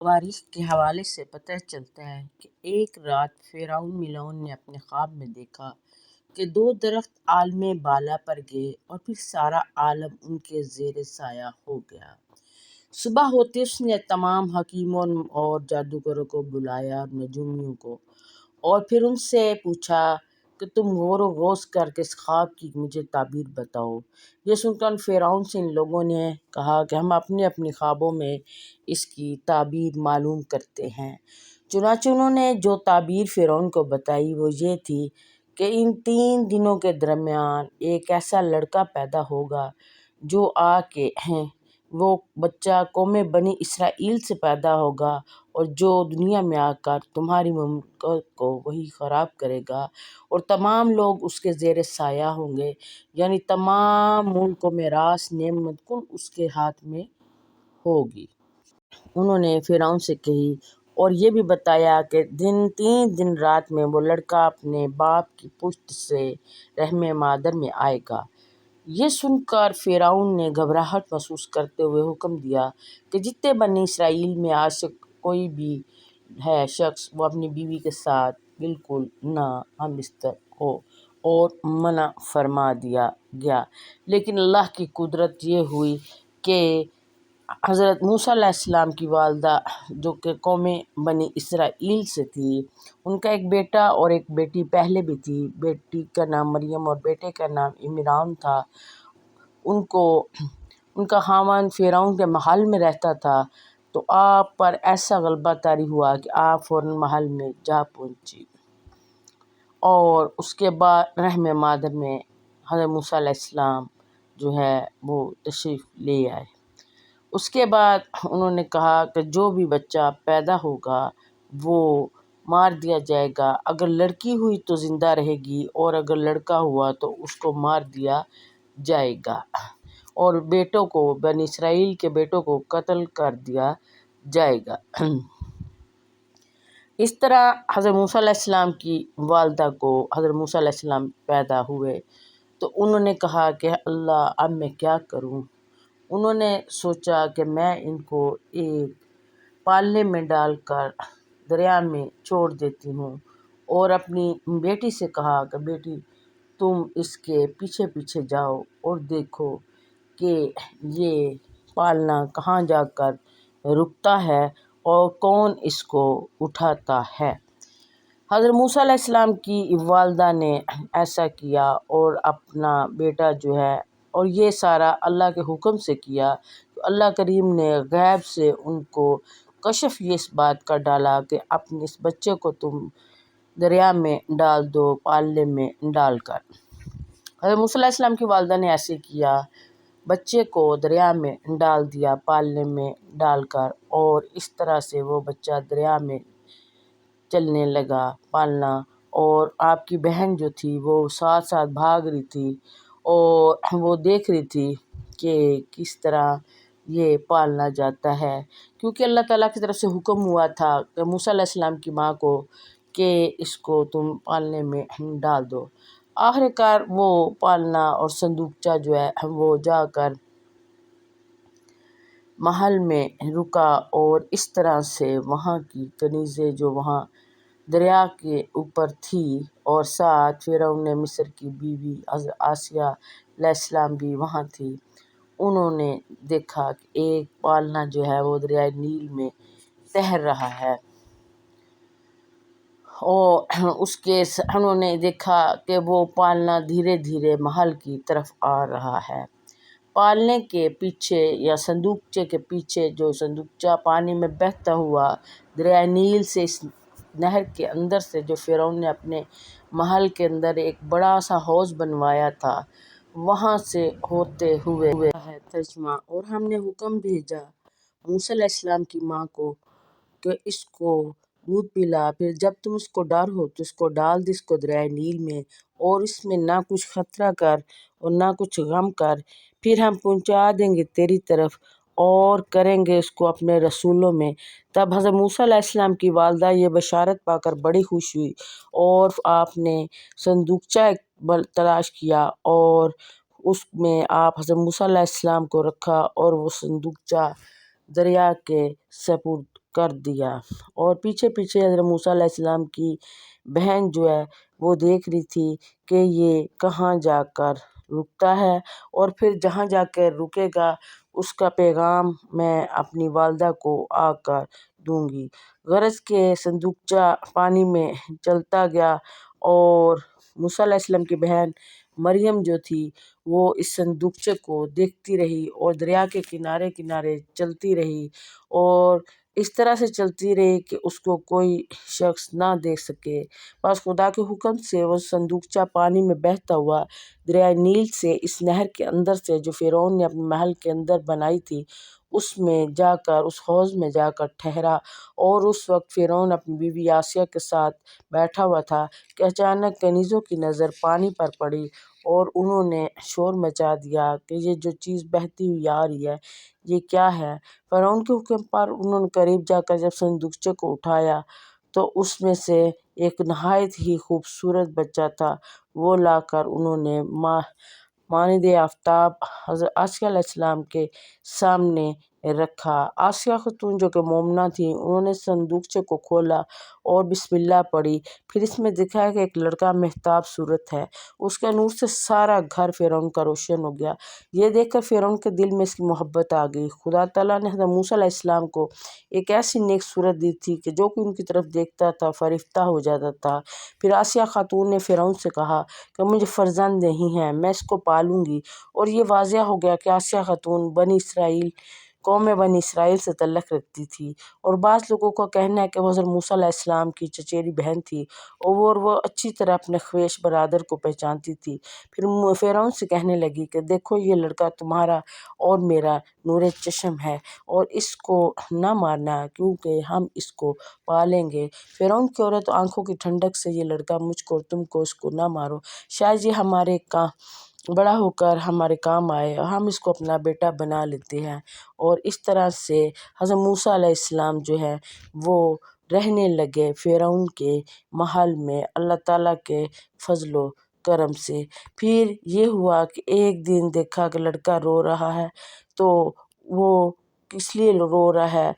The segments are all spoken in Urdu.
تواریخ کے حوالے سے پتہ چلتا ہے کہ ایک رات فرعون ملعون نے اپنے خواب میں دیکھا کہ 2 درخت عالم بالا پر گئے اور پھر سارا عالم ان کے زیر سایہ ہو گیا۔ صبح ہوتے اس نے تمام حکیموں اور جادوگروں کو بلایا اور نجومیوں کو، اور پھر ان سے پوچھا کہ تم غور و خوض کر کے اس خواب کی مجھے تعبیر بتاؤ۔ یہ سن کر فرعون سے ان لوگوں نے کہا کہ ہم اپنے اپنے خوابوں میں اس کی تعبیر معلوم کرتے ہیں۔ چنانچہ انہوں نے جو تعبیر فرعون کو بتائی وہ یہ تھی کہ ان 3 دنوں کے درمیان ایک ایسا لڑکا پیدا ہوگا جو آ کے وہ بچہ قوم بنی اسرائیل سے پیدا ہوگا، اور جو دنیا میں آ کر تمہاری مملکت کو وہی خراب کرے گا، اور تمام لوگ اس کے زیر سایہ ہوں گے، یعنی تمام ملک و میراث نعمت کل اس کے ہاتھ میں ہوگی۔ انہوں نے فرعون سے کہی اور یہ بھی بتایا کہ 3 دن رات میں وہ لڑکا اپنے باپ کی پشت سے رحم مادر میں آئے گا۔ یہ سن کر فرعون نے گھبراہٹ محسوس کرتے ہوئے حکم دیا کہ جتنے بنی اسرائیل میں آج سے کوئی بھی ہے شخص وہ اپنی بیوی کے ساتھ بالکل نہ ہم بستر ہو، اور منع فرما دیا گیا۔ لیکن اللہ کی قدرت یہ ہوئی کہ حضرت موسیٰ علیہ السلام کی والدہ جو کہ قوم بنی اسرائیل سے تھی، ان کا ایک بیٹا اور ایک بیٹی پہلے بھی تھی۔ بیٹی کا نام مریم اور بیٹے کا نام عمران تھا۔ ان کا خاوند فرعون کے محل میں رہتا تھا، تو آپ پر ایسا غلبہ طاری ہوا کہ آپ فوراً محل میں جا پہنچی، اور اس کے بعد رحم مادر میں حضرت موسیٰ علیہ السلام جو ہے وہ تشریف لے آئے۔ اس کے بعد انہوں نے کہا کہ جو بھی بچہ پیدا ہوگا وہ مار دیا جائے گا، اگر لڑکی ہوئی تو زندہ رہے گی، اور اگر لڑکا ہوا تو اس کو مار دیا جائے گا، اور بیٹوں کو بنی اسرائیل کے بیٹوں کو قتل کر دیا جائے گا۔ اس طرح حضرت موسیٰ علیہ السلام کی والدہ کو حضرت موسیٰ علیہ السلام پیدا ہوئے، تو انہوں نے کہا کہ اللہ اب میں کیا کروں؟ انہوں نے سوچا کہ میں ان کو ایک پالنے میں ڈال کر دریا میں چھوڑ دیتی ہوں، اور اپنی بیٹی سے کہا کہ بیٹی تم اس کے پیچھے پیچھے جاؤ اور دیکھو کہ یہ پالنا کہاں جا کر رکتا ہے اور کون اس کو اٹھاتا ہے۔ حضرت موسیٰ علیہ السلام کی والدہ نے ایسا کیا، اور اپنا بیٹا جو ہے، اور یہ سارا اللہ کے حکم سے کیا۔ تو اللہ کریم نے غیب سے ان کو کشف یہ اس بات کا ڈالا کہ اپنے اس بچے کو تم دریا میں ڈال دو پالنے میں ڈال کر۔ حضرت موسیٰ علیہ السلام کی والدہ نے ایسے کیا، بچے کو دریا میں ڈال دیا پالنے میں ڈال کر، اور اس طرح سے وہ بچہ دریا میں چلنے لگا پالنا، اور آپ کی بہن جو تھی وہ ساتھ ساتھ بھاگ رہی تھی، اور وہ دیکھ رہی تھی کہ کس طرح یہ پالنا جاتا ہے، کیونکہ اللہ تعالیٰ کی طرف سے حکم ہوا تھا کہ موسیٰ علیہ السلام کی ماں کو کہ اس کو تم پالنے میں ڈال دو۔ آخر کار وہ پالنا اور صندوقچہ جو ہے وہ جا کر محل میں رکا، اور اس طرح سے وہاں کی کنیزیں جو وہاں دریا کے اوپر تھی، اور ساتھ فرعون مصر کی بیوی حضرت آسیہ علیہ السلام بھی وہاں تھی، انہوں نے دیکھا کہ ایک پالنا جو ہے وہ دریائے نیل میں تیر رہا ہے، اور انہوں نے دیکھا کہ وہ پالنا دھیرے دھیرے محل کی طرف آ رہا ہے۔ پالنے کے پیچھے یا صندوقچے کے پیچھے جو صندوقچہ پانی میں بہتا ہوا دریائے نیل سے اس نہر کے اندر سے جو فرعون نے اپنے محل کے اندر ایک بڑا سا حوض بنوایا تھا، وہاں سے ہوتے ہوئے ہے ترجمہ، اور ہم نے حکم بھیجا موسیٰ علیہ السلام کی ماں کو کہ اس کو دودھ پلا، پھر جب تم اس کو ڈرو تو اس کو ڈال دے اس کو دریائے نیل میں، اور اس میں نہ کچھ خطرہ کر اور نہ کچھ غم کر، پھر ہم پہنچا دیں گے تیری طرف اور کریں گے اس کو اپنے رسولوں میں۔ تب حضرت موسیٰ علیہ السلام کی والدہ یہ بشارت پا کر بڑی خوش ہوئی، اور آپ نے صندوقچہ تلاش کیا، اور اس میں آپ حضرت موسیٰ علیہ السلام کو رکھا، اور وہ صندوقچہ دریا کے سپرد کر دیا۔ اور پیچھے پیچھے حضرت موسیٰ علیہ السلام کی بہن جو ہے وہ دیکھ رہی تھی کہ یہ کہاں جا کر رکتا ہے، اور پھر جہاں جا کر رکے گا اس کا پیغام میں اپنی والدہ کو آ کر دوں گی۔ غرض کہ صندوقچہ پانی میں چلتا گیا، اور موسیٰ علیہ السلام کی بہن مریم جو تھی وہ اس صندوقچے کو دیکھتی رہی اور دریا کے کنارے کنارے چلتی رہی، اور اس طرح سے چلتی رہی کہ اس کو کوئی شخص نہ دیکھ سکے۔ بس خدا کے حکم سے وہ صندوقچہ پانی میں بہتا ہوا دریائے نیل سے اس نہر کے اندر سے جو فرعون نے اپنے محل کے اندر بنائی تھی اس میں جا کر، اس حوض میں جا کر ٹھہرا۔ اور اس وقت فرعون اپنی بیوی آسیہ کے ساتھ بیٹھا ہوا تھا کہ اچانک کنیزوں کی نظر پانی پر پڑی، اور انہوں نے شور مچا دیا کہ یہ جو چیز بہتی ہوئی آ رہی ہے یہ کیا ہے۔ فرعون کے حکم پر انہوں نے قریب جا کر جب صندوقچے کو اٹھایا تو اس میں سے ایک نہایت ہی خوبصورت بچہ تھا، وہ لا کر انہوں نے مانند آفتاب حضرت آسیہ علیہ السلام کے سامنے رکھا۔ آسیہ خاتون جو کہ مومنہ تھی، انہوں نے صندوقچے کو کھولا اور بسم اللہ پڑھی۔ پھر اس میں دکھا ہے کہ ایک لڑکا مہتاب صورت ہے، اس کے نور سے سارا گھر فرعون کا روشن ہو گیا۔ یہ دیکھ کر فرعون کے دل میں اس کی محبت آ گئی۔ خدا تعالیٰ نے حضرت موسیٰ علیہ السلام کو ایک ایسی نیک صورت دی تھی کہ جو کوئی ان کی طرف دیکھتا تھا فریفتہ ہو جاتا تھا۔ پھر آسیہ خاتون نے فرعون سے کہا کہ مجھے فرزند نہیں ہے، میں اس کو پالوں گی۔ اور یہ واضح ہو گیا کہ آسیہ خاتون قوم بنی اسرائیل سے تعلق رکھتی تھی، اور بعض لوگوں کا کہنا ہے کہ وہ حضرت موسیٰ علیہ السلام کی چچیری بہن تھی، اور وہ اچھی طرح اپنے خویش برادر کو پہچانتی تھی۔ پھر فرعون سے کہنے لگی کہ دیکھو یہ لڑکا تمہارا اور میرا نور چشم ہے، اور اس کو نہ مارنا کیونکہ ہم اس کو پالیں گے۔ فرعون کی عورت آنکھوں کی ٹھنڈک سے یہ لڑکا مجھ کو اور تم کو اس کو نہ مارو، شاید یہ ہمارے بڑا ہو کر ہمارے کام آئے اور ہم اس کو اپنا بیٹا بنا لیتے ہیں۔ اور اس طرح سے حضرت موسیٰ علیہ السلام جو ہے وہ رہنے لگے فرعون کے محل میں اللہ تعالیٰ کے فضل و کرم سے۔ پھر یہ ہوا کہ ایک دن دیکھا کہ لڑکا رو رہا ہے، تو وہ اس لیے رو رہا ہے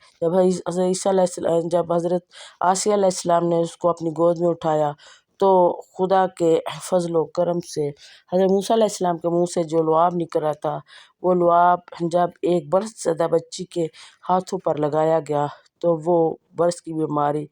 جب حضرت آسیہ علیہ السلام نے اس کو اپنی گود میں اٹھایا تو خدا کے فضل و کرم سے حضرت موسیٰ علیہ السلام کے منہ سے جو لعاب نکل رہا تھا وہ لعاب جب ایک برس زدہ بچی کے ہاتھوں پر لگایا گیا تو وہ برس کی بیماری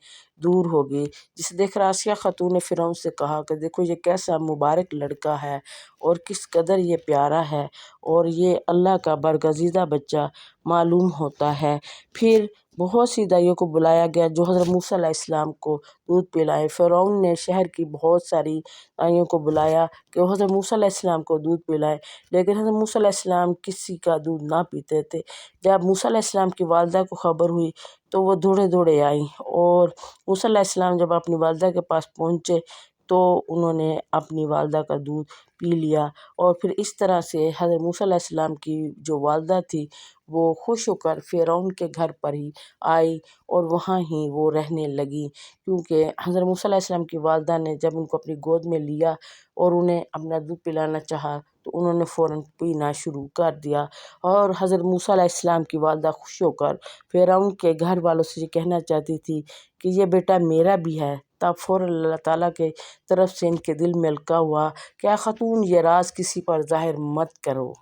دور ہو گئی، جسے دیکھ کر آسیہ خاتون نے فرعون سے کہا کہ دیکھو یہ کیسا مبارک لڑکا ہے اور کس قدر یہ پیارا ہے، اور یہ اللہ کا برگزیدہ بچہ معلوم ہوتا ہے۔ پھر بہت سی دائیوں کو بلایا گیا جو حضرت موسیٰ علیہ السلام کو دودھ پلائیں۔ فرعون نے شہر کی بہت ساری دائیوں کو بلایا کہ وہ حضرت موسیٰ علیہ السلام کو دودھ پلائیں، لیکن حضرت موسیٰ علیہ السلام کسی کا دودھ نہ پیتے تھے۔ جب موسیٰ علیہ السلام کی والدہ کو خبر ہوئی تو وہ دوڑے دوڑے آئیں، اور موسیٰ علیہ السلام جب اپنی والدہ کے پاس پہنچے تو انہوں نے اپنی والدہ کا دودھ پی لیا، اور پھر اس طرح سے حضرت موسیٰ علیہ السلام کی جو والدہ تھی وہ خوش ہو کر فرعون کے گھر پر ہی آئی اور وہاں ہی وہ رہنے لگی، کیونکہ حضرت موسیٰ علیہ السلام کی والدہ نے جب ان کو اپنی گود میں لیا اور انہیں اپنا دودھ پلانا چاہا تو انہوں نے فوراً پینا شروع کر دیا، اور حضرت موسیٰ علیہ السلام کی والدہ خوش ہو کر فرعون کے گھر والوں سے یہ کہنا چاہتی تھی کہ یہ بیٹا میرا بھی ہے، تب فوراً اللہ تعالیٰ کے طرف سے ان کے دل میں القاء ہوا کہ اے خاتون یہ راز کسی پر ظاہر مت کرو۔